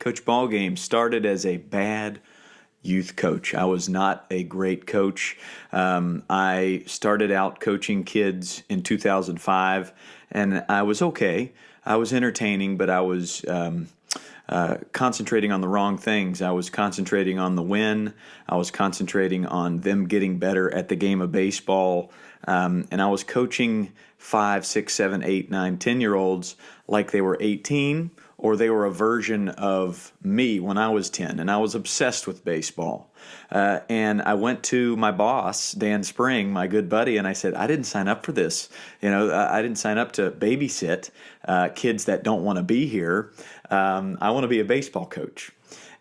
Coach Ballgame started as a bad youth coach. I was not a great coach. I started out coaching kids in 2005, and I was okay. I was entertaining, but I was concentrating on the wrong things. I was concentrating on the win. I was concentrating on them getting better at the game of baseball. And I was coaching 5, 6, 7, 8, 9, 10-year-olds like they were 18 or they were a version of me when I was 10. And I was obsessed with baseball. And I went to my boss, Dan Spring, my good buddy, and I said, I didn't sign up for this. I didn't sign up to babysit kids that don't want to be here. I want to be a baseball coach.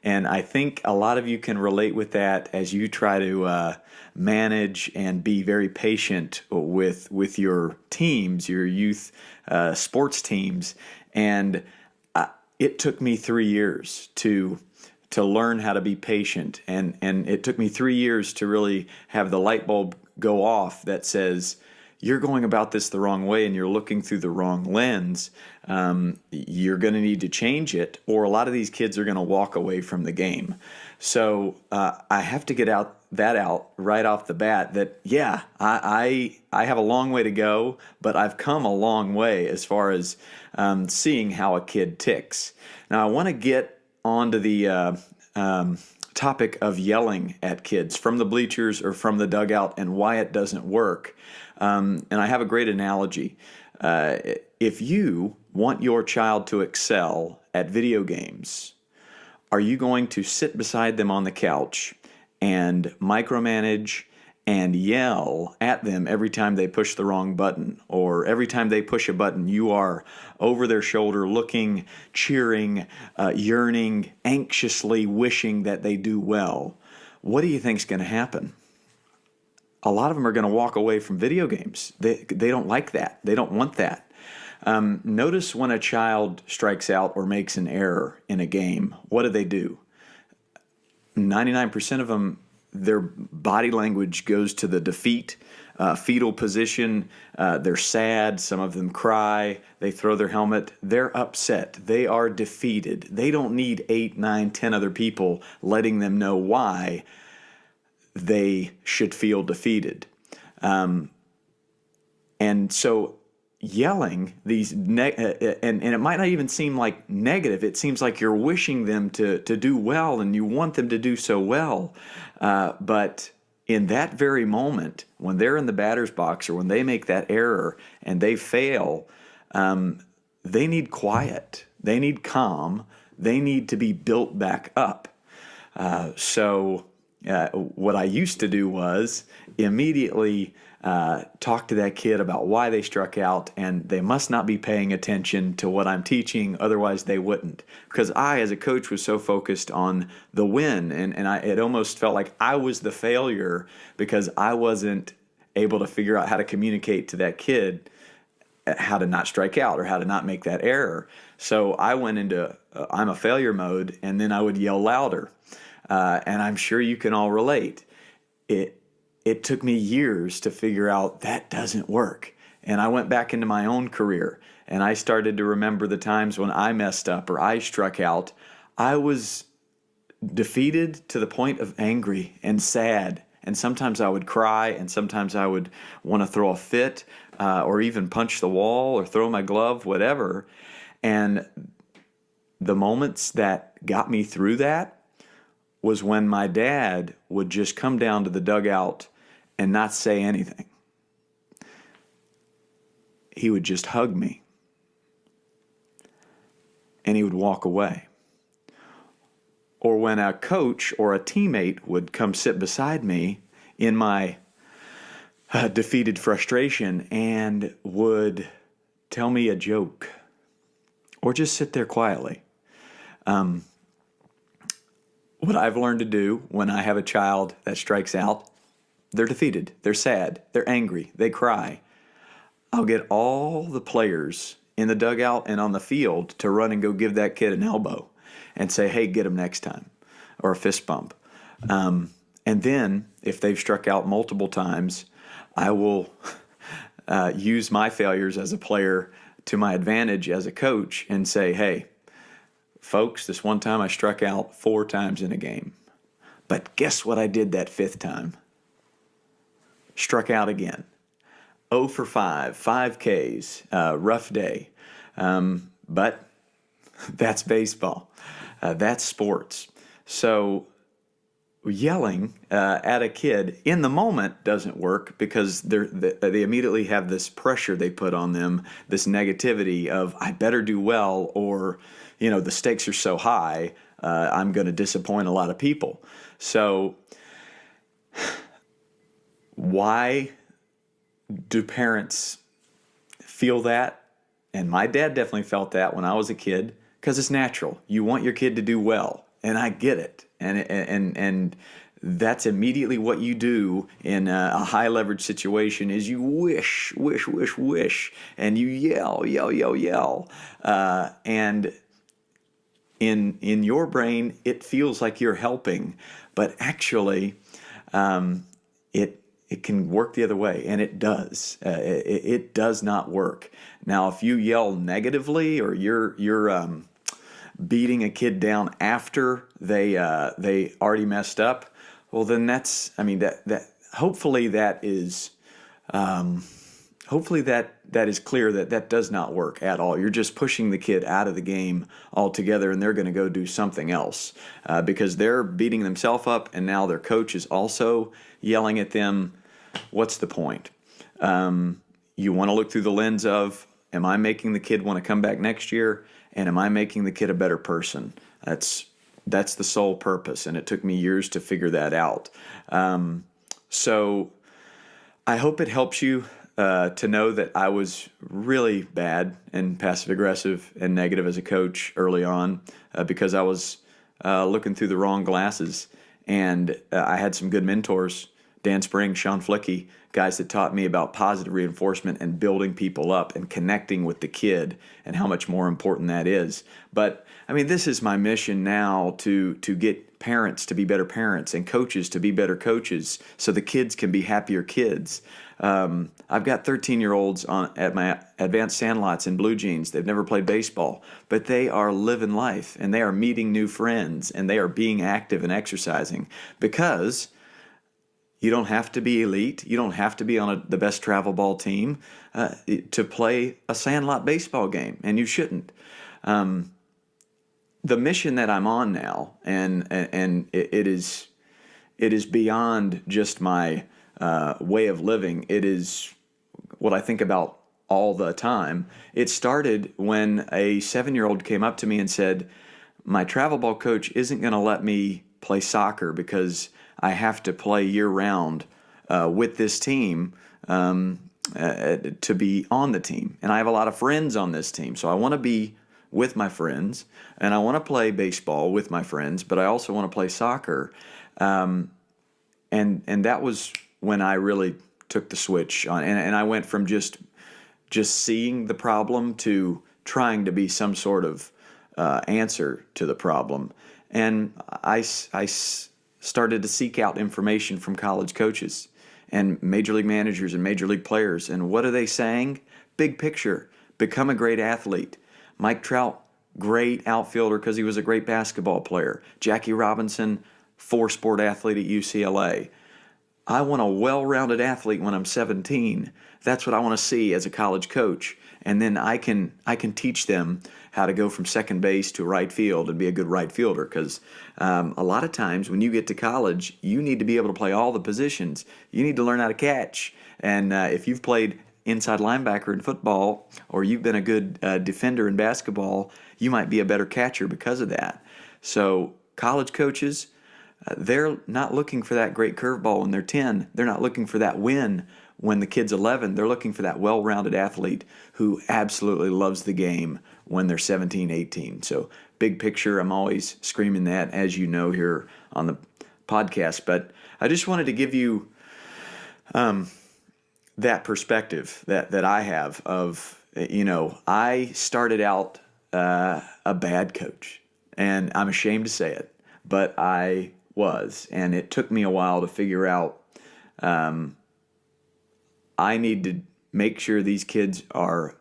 And I think a lot of you can relate with that as you try to manage and be very patient with your teams, your youth sports teams. And it took me 3 years to learn how to be patient, and it took me 3 years to really have the light bulb go off that says, you're going about this the wrong way and you're looking through the wrong lens. You're going to need to change it, or a lot of these kids are going to walk away from the game. So I have to get that out right off the bat that, yeah, I have a long way to go, but I've come a long way as far as seeing how a kid ticks. Now, I want to get onto the topic of yelling at kids from the bleachers or from the dugout and why it doesn't work. And I have a great analogy. If you want your child to excel at video games, are you going to sit beside them on the couch and micromanage and yell at them every time they push the wrong button, or every time they push a button you are over their shoulder looking, cheering, yearning, anxiously wishing that they do well? What do you think's going to happen? A lot of them are going to walk away from video games. They don't like that. They don't want that. Notice when a child strikes out or makes an error in a game, what do? 99% of them, their body language goes to the defeat, fetal position. They're sad. Some of them cry. They throw their helmet. They're upset. They are defeated. They don't need 8, 9, 10 other people letting them know why they should feel defeated. And so yelling these and it might not even seem like negative. It seems like you're wishing them to do well and you want them to do so well. But in that very moment, when they're in the batter's box or when they make that error and they fail, they need quiet. They need calm. They need to be built back up. So what I used to do was immediately talk to that kid about why they struck out, and they must not be paying attention to what I'm teaching, otherwise they wouldn't. Because I, as a coach, was so focused on the win, and it almost felt like I was the failure because I wasn't able to figure out how to communicate to that kid how to not strike out or how to not make that error. So I went into I'm a failure mode, and then I would yell louder. And I'm sure you can all relate. It took me years to figure out that doesn't work. And I went back into my own career, and I started to remember the times when I messed up or I struck out. I was defeated to the point of angry and sad. And sometimes I would cry, and sometimes I would want to throw a fit or even punch the wall or throw my glove, whatever. And the moments that got me through that was when my dad would just come down to the dugout and not say anything. He would just hug me, and he would walk away. Or when a coach or a teammate would come sit beside me in my defeated frustration and would tell me a joke or just sit there quietly. What I've learned to do when I have a child that strikes out, they're defeated, they're sad, they're angry, they cry. I'll get all the players in the dugout and on the field to run and go give that kid an elbow and say, hey, get him next time, or a fist bump. And then if they've struck out multiple times, I will use my failures as a player to my advantage as a coach and say, hey, Folks, this one time I struck out 4 times in a game. But guess what I did that 5th time? Struck out again. 0 for 5, 5 Ks, rough day. But that's baseball. That's sports. So yelling at a kid in the moment doesn't work because they immediately have this pressure they put on them, this negativity of I better do well, or the stakes are so high, I'm going to disappoint a lot of people. So why do parents feel that? And my dad definitely felt that when I was a kid, because it's natural. You want your kid to do well, and I get it. And that's immediately what you do in a high leverage situation is you wish, and you yell. And in your brain, it feels like you're helping, but actually, it can work the other way, and it does. It does not work. Now, if you yell negatively or you're beating a kid down after they already messed up, well, then that hopefully that is clear that does not work at all. You're just pushing the kid out of the game altogether, and they're going to go do something else because they're beating themselves up, and now their coach is also yelling at them. What's the point? You want to look through the lens of, am I making the kid want to come back next year, and am I making the kid a better person? That's the sole purpose, and it took me years to figure that out. So I hope it helps you to know that I was really bad and passive-aggressive and negative as a coach early on because I was looking through the wrong glasses. And I had some good mentors, Dan Spring, Sean Flicky, guys that taught me about positive reinforcement and building people up and connecting with the kid and how much more important that is. But, this is my mission now to get parents to be better parents and coaches to be better coaches so the kids can be happier kids. I've got 13-year-olds at my advanced sandlots in blue jeans. They've never played baseball, but they are living life, and they are meeting new friends, and they are being active and exercising because you don't have to be elite. You don't have to be on the best travel ball team to play a sandlot baseball game, and you shouldn't. The mission that I'm on now, and it is beyond just my way of living. It is what I think about all the time. It started when a 7-year-old came up to me and said, my travel ball coach isn't going to let me play soccer because I have to play year-round with this team to be on the team. And I have a lot of friends on this team, so I want to be with my friends, and I want to play baseball with my friends, but I also want to play soccer. And that was when I really took the switch on, and I went from just seeing the problem to trying to be some sort of answer to the problem. And I started to seek out information from college coaches and major league managers and major league players. And what are they saying? Big picture. Become a great athlete. Mike Trout, great outfielder because he was a great basketball player. Jackie Robinson, 4-sport athlete at UCLA. I want a well-rounded athlete when I'm 17. That's what I want to see as a college coach. And then I can teach them how to go from second base to right field and be a good right fielder because a lot of times when you get to college, you need to be able to play all the positions. You need to learn how to catch. And if you've played inside linebacker in football or you've been a good defender in basketball, you might be a better catcher because of that. So college coaches, they're not looking for that great curveball when they're 10. They're not looking for that win when the kid's 11. They're looking for that well-rounded athlete who absolutely loves the game when they're 17, 18. So big picture, I'm always screaming that, as you know, here on the podcast. But I just wanted to give you that perspective that I have of, I started out a bad coach. And I'm ashamed to say it, but I was. And it took me a while to figure out I need to make sure these kids are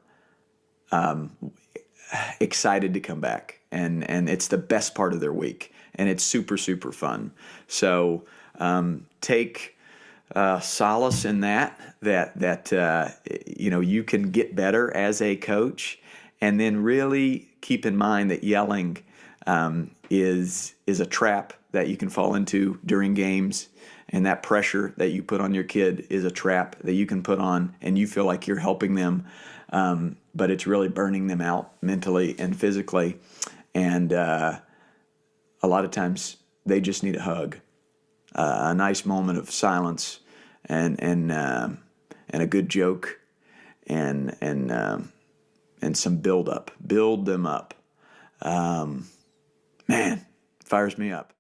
excited to come back. and it's the best part of their week, and it's super, super fun. So take solace in that you can get better as a coach, and then really keep in mind that yelling is a trap that you can fall into during games, and that pressure that you put on your kid is a trap that you can put on, and you feel like you're helping them, but it's really burning them out mentally and physically, and a lot of times they just need a hug, a nice moment of silence, and a good joke, and some build them up. Man, fires me up.